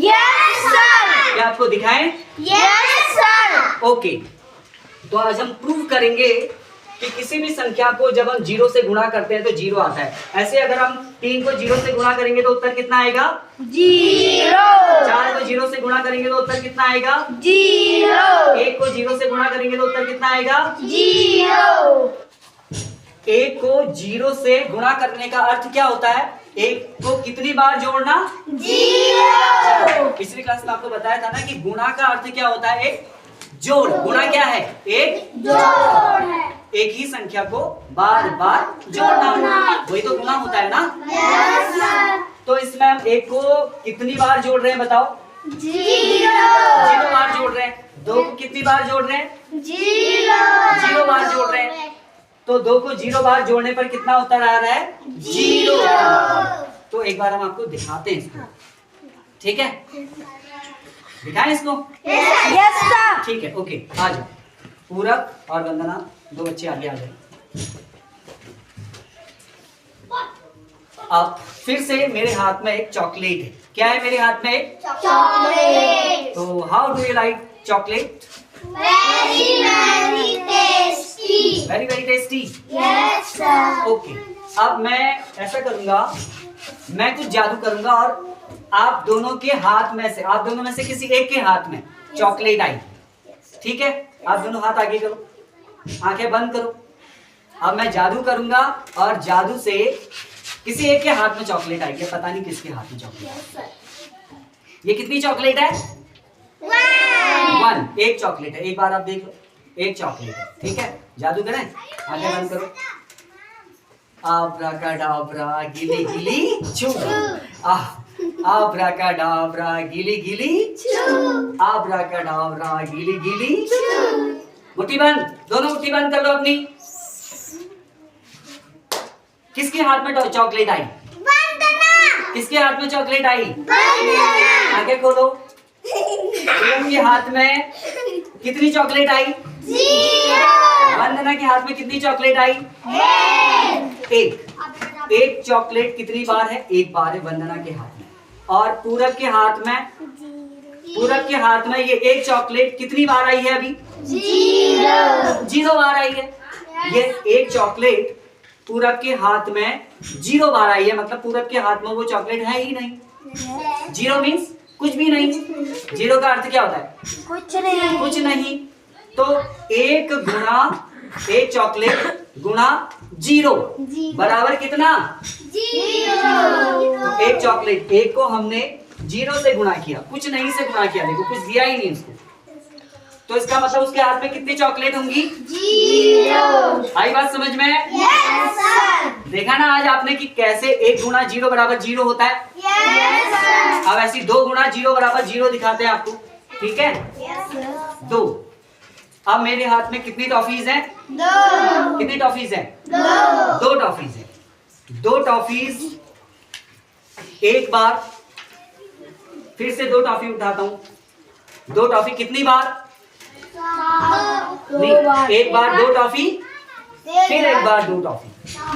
Yes sir. क्या आपको दिखाएं? Yes sir. ओके, तो आज हम प्रूव करेंगे कि किसी भी संख्या को जब हम 0 से गुणा करते हैं तो 0 आता है। ऐसे अगर हम 3 को 0 से गुणा करेंगे तो उत्तर कितना आएगा? 0। 4 को 0 से गुणा करेंगे तो उत्तर कितना आएगा? 0। 1 को 0 से गुणा करेंगे तो उत्तर कितना आएगा? 0। 1 को 0 से गुणा करने का अर्थ क्या होता है? 1 को कितनी बार जोड़ना? 0। पिछली क्लास में आपको बताया था ना कि गुणा का अर्थ क्या होता है? एक जोड़। गुणा क्या है? एक जोड़ है। एक ही संख्या को बार बार जोड़ना, वही तो गुणा होता है ना। Yes sir. तो इसमें हम 1 को कितनी बार जोड़ रहे हैं बताओ? 0 बार जोड़ रहे हैं। 2 को कितनी बार जोड़ रहे हैं? 0 बार जोड़ रहे हैं। तो 2 को 0 बार जोड़ने पर कितना उत्तर आ रहा है? 0। तो एक बार हम आपको दिखाते हैं इसको, ठीक है? दिखाएं इसको? Yes sir. ठीक है, ओके, आ जाओ। पूरब और वंदना, दो बच्चे आगे आ जाए। अब फिर से मेरे हाथ में एक चॉकलेट है। क्या है मेरे हाथ में? एक चॉकलेट। तो how do you like chocolate? Very very tasty. Very very tasty. Yes sir. Okay, अब मैं ऐसा करूंगा, मैं कुछ जादू करूंगा और आप दोनों के हाथ में से, आप दोनों में से किसी एक के हाथ में चॉकलेट आई, ठीक है? आप दोनों हाथ आगे करो, आंखें बंद करो। अब मैं जादू करूंगा और जादू से किसी एक के हाथ में चॉकलेट आएगी। पता नहीं किसके हाथ में चॉकलेट है। ये कितनी चॉकलेट है? 1। एक चॉकलेट है। एक बार आप देख लो, एक चॉकलेट है, ठीक है? जादू करें, आंखें बंद करो। आब्राकाडाब्रा गिली गिली छू, आब्राकाडाब्रा गिली गिली छू, आब्राकाडाब्रा गिली गिली छू। मुट्ठी बंद, दोनों मुट्ठी बंद कर लो अपनी। किसके हाथ में चॉकलेट आई? वंदना। किसके हाथ में चॉकलेट आई? वंदना। आगे खोलो। के हाथ में कितनी चॉकलेट आई? 0। वंदना के हाथ में कितनी चॉकलेट आई? 1। एक चॉकलेट कितनी बार है? 1 बार है वंदना के हाथ में। और पूरब के हाथ में, पूरब के हाथ में ये एक चॉकलेट कितनी बार आई है अभी? 0 बार आई है। ये एक चॉकलेट पूरब के हाथ में 0 बार आई है, मतलब पूरब के हाथ में वो चॉकलेट है ही नहीं। 0 मीन्स कुछ भी नहीं। 0 का अर्थ क्या होता है? कुछ नहीं। कुछ नहीं। तो 1 गुणा एक चॉकलेट गुणा 0 बराबर कितना? 0। तो एक चॉकलेट, 1 को हमने 0 से गुणा किया, कुछ नहीं से गुणा किया, देखो कुछ दिया ही नहीं उसको। तो इसका मतलब उसके हाथ में कितनी चॉकलेट होंगी? 0। आई बात समझ में? Yes sir. देखा ना आज आपने कि कैसे 1 गुणा 0 बराबर 0 होता है। Yes sir. अब ऐसी 2 गुणा 0 बराबर 0 दिखाते हैं आपको, ठीक है? Yes sir. 2। अब मेरे हाथ में कितनी टॉफीज हैं? 2। कितनी टॉफीज हैं? 2। 2 टॉफीज हैं। 2 टॉफीज एक बार, फिर से 2 टॉफी उठाता हूं। 2 टॉफी कितनी बार? नहीं, एक बार 2 टॉफी, फिर एक बार 2 टॉफी।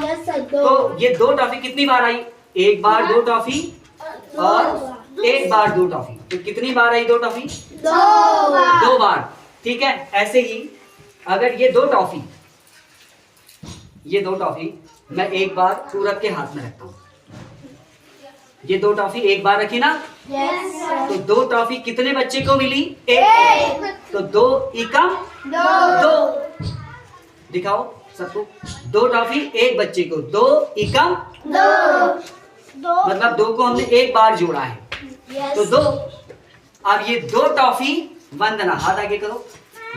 Yes sir. तो ये 2 टॉफी कितनी बार आई? एक बार 2 टॉफी और एक बार 2 टॉफी। तो कितनी बार आई 2 टॉफी? 2 बार, ठीक है? ऐसे ही अगर ये 2 टॉफी, ये 2 टॉफी मैं एक बार पूरब के हाथ में रखता हूँ, ये 2 टॉफी एक बार रखी ना, यस सर। तो 2 टॉफी कितने बच्चे को मिली? 1। तो 2 एकम 2। दिखाओ सबको, 2 टॉफी एक बच्चे को, 2 एकम 2। मतलब 2 को हमने एक बार जोड़ा है, तो 2। अब ये 2 टॉफी, वंदना हाथ आगे करो,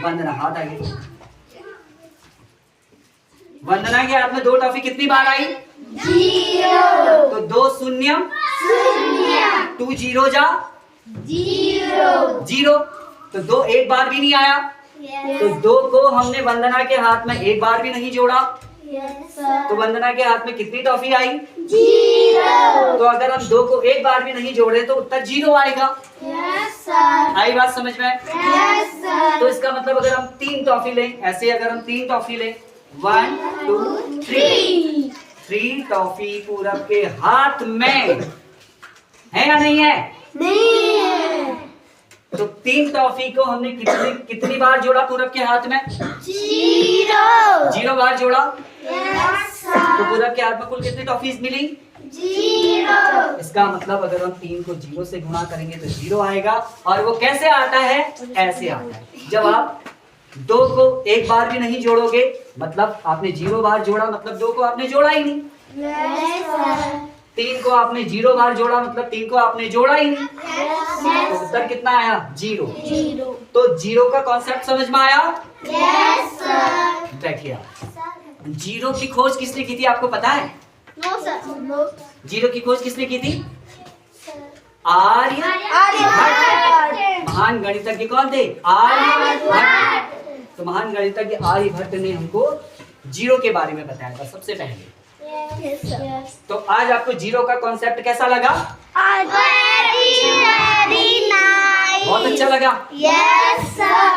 वंदना हाथ आगे करो। वंदना के हाथ में 2 टॉफी कितनी बार आई? 0। तो 2 शून्य, 2 0 जा 0, तो 2 एक बार भी नहीं आया। तो 2 को हमने वंदना के हाथ में एक बार भी नहीं जोड़ा, तो वंदना के हाथ में कितनी टॉफी आई? 0। तो अगर हम 2 को एक बार भी नहीं जोड़े तो उत्तर 0 आएगा। Yes sir. आई बात समझ में? Yes sir. तो इसका मतलब अगर हम 3 टॉफी लें, ऐसे अगर हम 3 टॉफी लें, 1 2 3, 3 टॉफी पूरब के हाथ में है या नहीं है? नहीं। तो 3 टॉफी को हमने कितनी बार जोड़ा पूरब के हाथ में? 0 बार जोड़ा। तो पूरब के हाथ में कुल कितनी टॉफीज मिली? 0। इसका मतलब अगर हम 3 को 0 से गुणा करेंगे तो 0 आएगा। और वो कैसे आता है? ऐसे आता है। जब आप 2 को एक बार भी नहीं जोड़ोगे, मतलब आपने 0 बार जोड़ा, मतलब 2 को आपने जोड़ा ही नहीं। 3 को आपने 0 बार जोड़ा, मतलब 3 को आपने जोड़ा ही नहीं। तो उत्तर कितना आया? 0। तो 0 का कॉन्सेप्ट समझ में आया? देखिए, 0 की खोज किसने की थी आपको पता है? 0 की खोज किसने की थी? आर्यभट्ट। महान गणितज्ञ कौन थे? आर्यभट्ट। तो महान गणितज्ञ आर्यभट्ट ने हमको 0 के बारे में बताया था सबसे पहले। तो आज आपको 0 का कॉन्सेप्ट कैसा लगा? Very nice. बहुत अच्छा लगा। Yes, sir.